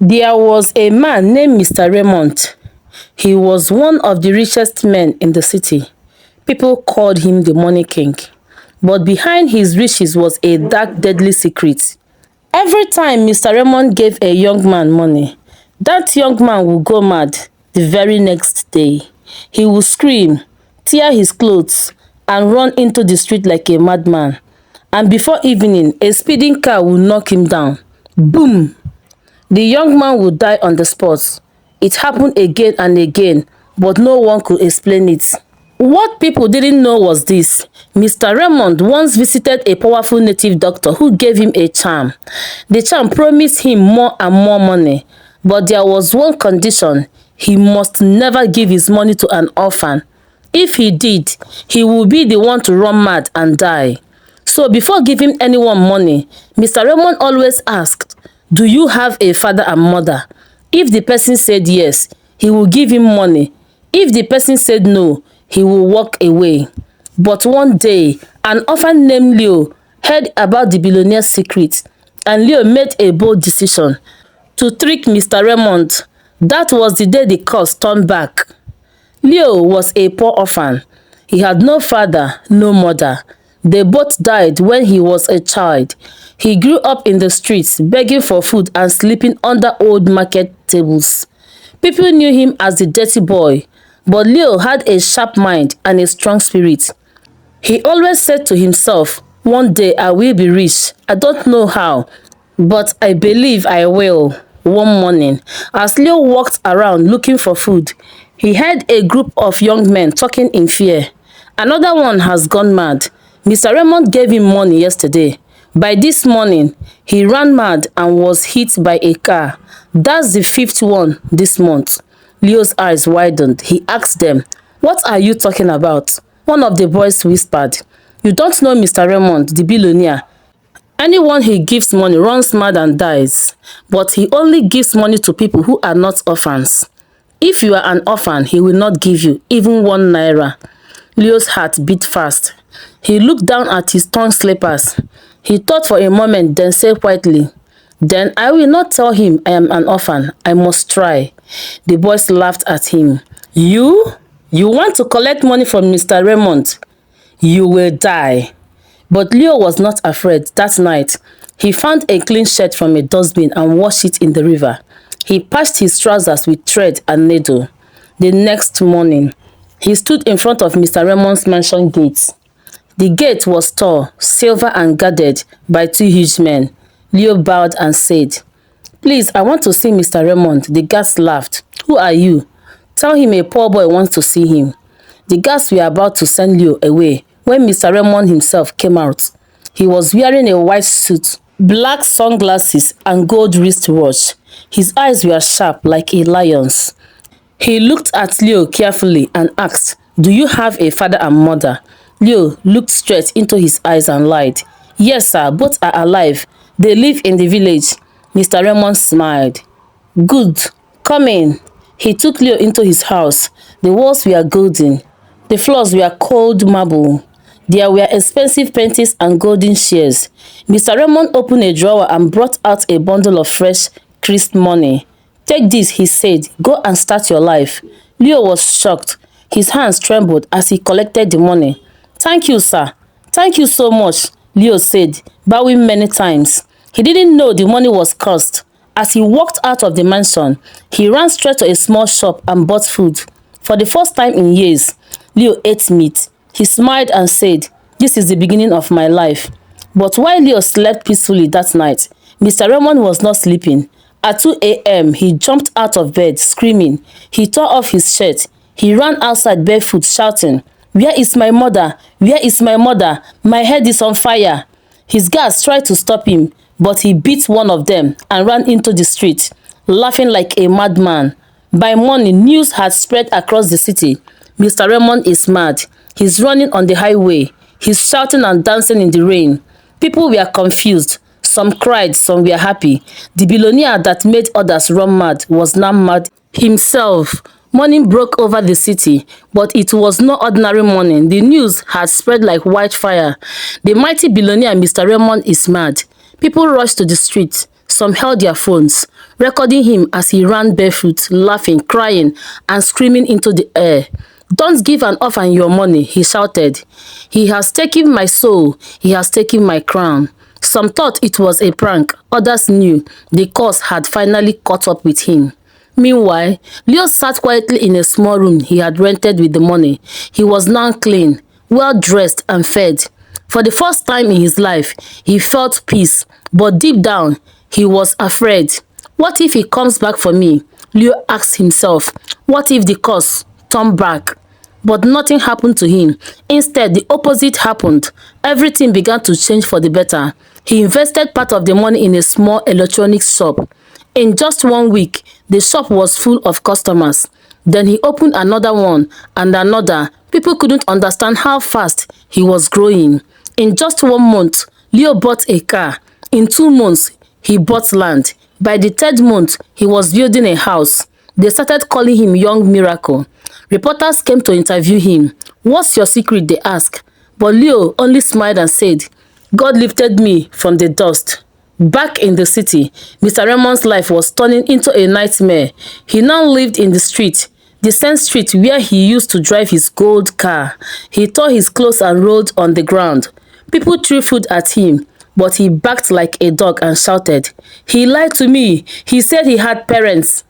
There was a man named Mr. Raymond. He was one of the richest men in the city. People called him the Money King. But behind his riches was a dark, deadly secret. Every time Mr. Raymond gave a young man money, that young man would go mad the very next day. He would scream, tear his clothes, and run into the street like a madman. And before evening, a speeding car would knock him down. Boom! The young man would die on the spot. It happened again and again, but no one could explain it. What people didn't know was this: Mr. Raymond once visited a powerful native doctor who gave him a charm. The charm promised him more and more money, but there was one condition: he must never give his money to an orphan. If he did, he would be the one to run mad and die. So before giving anyone money, Mr. Raymond always asked, "Do you have a father and mother?" If the person said yes, he would give him money. If the person said no, he would walk away. But one day, an orphan named Leo heard about the billionaire's secret, and Leo made a bold decision to trick Mr. Raymond. That was the day the curse turned back. Leo was a poor orphan. He had no father, no mother. They both died when he was a child. He grew up in the streets, begging for food and sleeping under old market tables. People knew him as the dirty boy, but Leo had a sharp mind and a strong spirit. He always said to himself, "One day I will be rich. I don't know how, but I believe I will." One morning, as Leo walked around looking for food, he heard a group of young men talking in fear. "Another one has gone mad. Mr. Raymond gave him money yesterday. By this morning, he ran mad and was hit by a car. That's the fifth one this month." Leo's eyes widened. He asked them, "What are you talking about?" One of the boys whispered, "You don't know Mr. Raymond, the billionaire. Anyone he gives money runs mad and dies. But he only gives money to people who are not orphans. If you are an orphan, he will not give you even 1 naira." Leo's heart beat fast. He looked down at his torn slippers. He thought for a moment, then said quietly, "Then I will not tell him I am an orphan. I must try." The boys laughed at him. You? You want to collect money from Mr. Raymond? You will die." But Leo was not afraid. That night, he found a clean shirt from a dustbin and washed it in the river. He patched his trousers with thread and needle. The next morning, he stood in front of Mr. Raymond's mansion gate. The gate was tall, silver and guarded by 2 huge men. Leo bowed and said, "Please, I want to see Mr. Raymond." The guards laughed. "Who are you?" "Tell him a poor boy wants to see him." The guards were about to send Leo away when Mr. Raymond himself came out. He was wearing a white suit, black sunglasses, and gold wristwatch. His eyes were sharp like a lion's. He looked at Leo carefully and asked, "Do you have a father and mother?" Leo looked straight into his eyes and lied. "Yes, sir, both are alive. They live in the village." Mr. Raymond smiled. "Good. Come in." He took Leo into his house. The walls were golden. The floors were cold marble. There were expensive paintings and golden chairs. Mr. Raymond opened a drawer and brought out a bundle of fresh, crisp money. "Take this," he said. "Go and start your life." Leo was shocked. His hands trembled as he collected the money. "Thank you, sir. Thank you so much," Leo said, bowing many times. He didn't know the money was cursed. As he walked out of the mansion, he ran straight to a small shop and bought food. For the first time in years, Leo ate meat. He smiled and said, "This is the beginning of my life." But while Leo slept peacefully that night, Mr. Raymond was not sleeping. At 2 a.m., he jumped out of bed, screaming. He tore off his shirt. He ran outside barefoot, shouting, "Where is my mother? Where is my mother? My head is on fire." His guards tried to stop him, but he beat one of them and ran into the street, laughing like a madman. By morning, news had spread across the city. Mr. Raymond is mad. He's running on the highway. He's shouting and dancing in the rain. People were confused. Some cried, some were happy. The billionaire that made others run mad was now mad himself. Morning broke over the city, but it was no ordinary morning. The news had spread like wildfire. The mighty billionaire Mr. Raymond is mad. People rushed to the streets. Some held their phones. recording him as he ran barefoot, laughing, crying, and screaming into the air. "Don't give an orphan your money," he shouted. "He has taken my soul, he has taken my crown." Some thought it was a prank, others knew the curse had finally caught up with him. Meanwhile, Leo sat quietly in a small room he had rented with the money. He was now clean, well-dressed and fed. For the first time in his life, he felt peace, but deep down, he was afraid. What if he comes back for me? Leo asked himself. What if the curse turned back? But nothing happened to him. Instead, the opposite happened. Everything began to change for the better. He invested part of the money in a small electronics shop. In just 1 week, the shop was full of customers. Then he opened another one and another. People couldn't understand how fast he was growing. In just 1 month, Leo bought a car. In 2 months, he bought land. By the third month, he was building a house. They started calling him Young Miracle. Reporters came to interview him. "What's your secret?" they asked. But Leo only smiled and said, "God lifted me from the dust." Back in the city, Mr. Raymond's life was turning into a nightmare. He now lived in the street, the same street where he used to drive his gold car. He tore his clothes and rolled on the ground. People threw food at him, but he barked like a dog and shouted, "He lied to me. He said he had parents."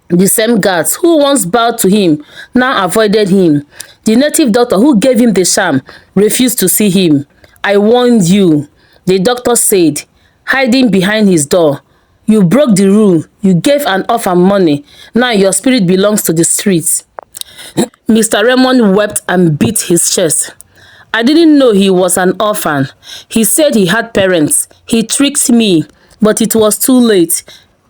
The same guards who once bowed to him now avoided him. The native doctor who gave him the sham refused to see him. "I warned you," the doctor said, hiding behind his door. "You broke the rule. You gave an orphan money. Now your spirit belongs to the streets." Mr. Raymond wept and beat his chest. "I didn't know he was an orphan. He said he had parents. He tricked me, but it was too late."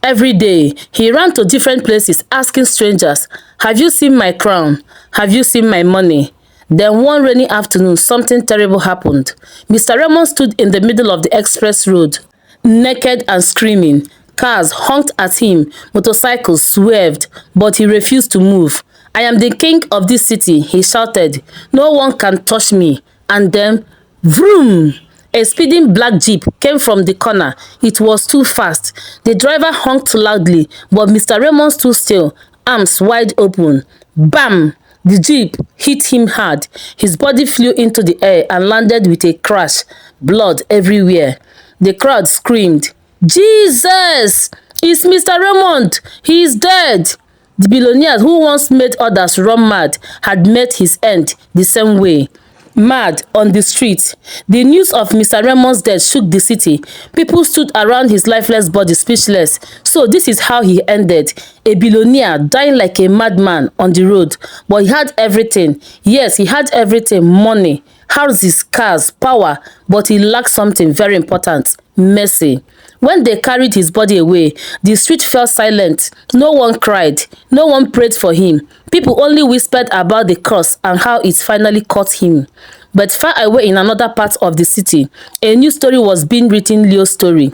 Every day, he ran to different places asking strangers, "Have you seen my crown? Have you seen my money?" Then one rainy afternoon, something terrible happened. Mr. Raymond stood in the middle of the express road, naked and screaming. Cars honked at him, motorcycles swerved, but he refused to move. "I am the king of this city," he shouted. "No one can touch me." And then, vroom! A speeding black jeep came from the corner. It was too fast. The driver honked loudly, but Mr. Raymond stood still, arms wide open. Bam! The jeep hit him hard. His body flew into the air and landed with a crash, blood everywhere. The crowd screamed, "Jesus! It's Mr. Raymond! He is dead!" The billionaire who once made others run mad had met his end the same way. Mad on the street. The news of Mr. Raymond's death shook the city. People stood around his lifeless body speechless. So this is how he ended. A billionaire dying like a madman on the road. But he had everything. Yes, he had everything. Money, houses, cars, power. But he lacked something very important. Mercy. When they carried his body away, the street fell silent. No one cried. No one prayed for him. People only whispered about the curse and how it finally caught him. But far away in another part of the city, a new story was being written. Leo's story.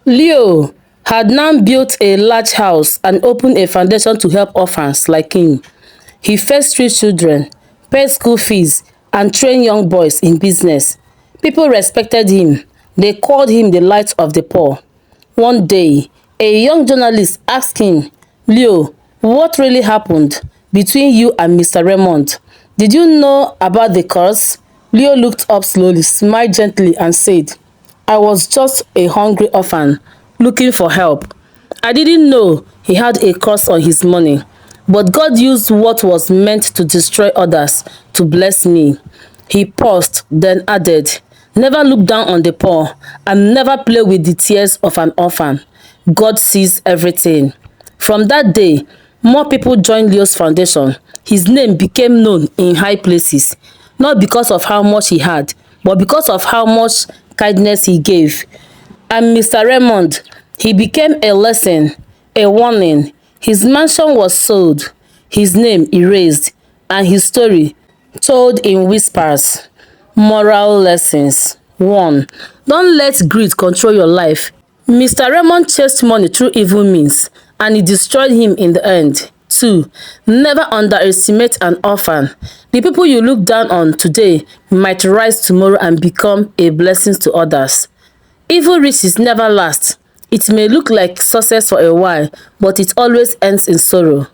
Leo had now built a large house and opened a foundation to help orphans like him. He fed street children, paid school fees, and trained young boys in business. People respected him. They called him the light of the poor. One day, a young journalist asked him, "Leo, what really happened between you and Mr. Raymond? Did you know about the curse?" Leo looked up slowly, smiled gently, and said, "I was just a hungry orphan looking for help. I didn't know he had a curse on his money. But God used what was meant to destroy others to bless me." He paused, then added, "Never look down on the poor and never play with the tears of an orphan. God sees everything." From that day, more people joined Leo's foundation. His name became known in high places, not because of how much he had, but because of how much kindness he gave. And Mr. Raymond, he became a lesson, a warning. His mansion was sold, his name erased, and his story told in whispers. Moral lessons. 1. Don't let greed control your life. Mr. Raymond chased money through evil means, and it destroyed him in the end. 2. Never underestimate an orphan. The people you look down on today might rise tomorrow and become a blessing to others. Evil riches never last. It may look like success for a while, but it always ends in sorrow.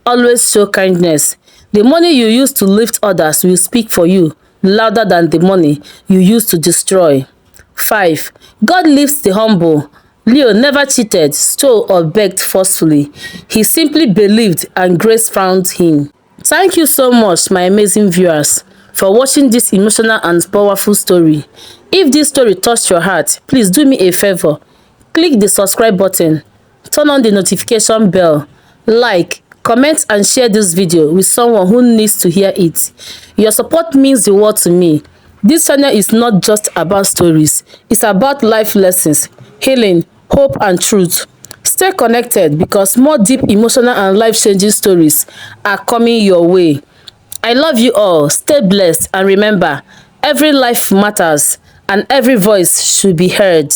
Always show kindness. The money you use to lift others will speak for you louder than the money you use to destroy. 5. God lifts the humble. Leo never cheated, stole, or begged forcefully. He simply believed and grace found him. Thank you so much, my amazing viewers, for watching this emotional and powerful story. If this story touched your heart, please do me a favor. Click the subscribe button, turn on the notification bell, like, comment and share this video with someone who needs to hear it. Your support means the world to me. This channel is not just about stories, it's about life lessons, healing, hope and truth. Stay connected because more deep emotional and life-changing stories are coming your way. I love you all. Stay blessed and remember, every life matters and every voice should be heard.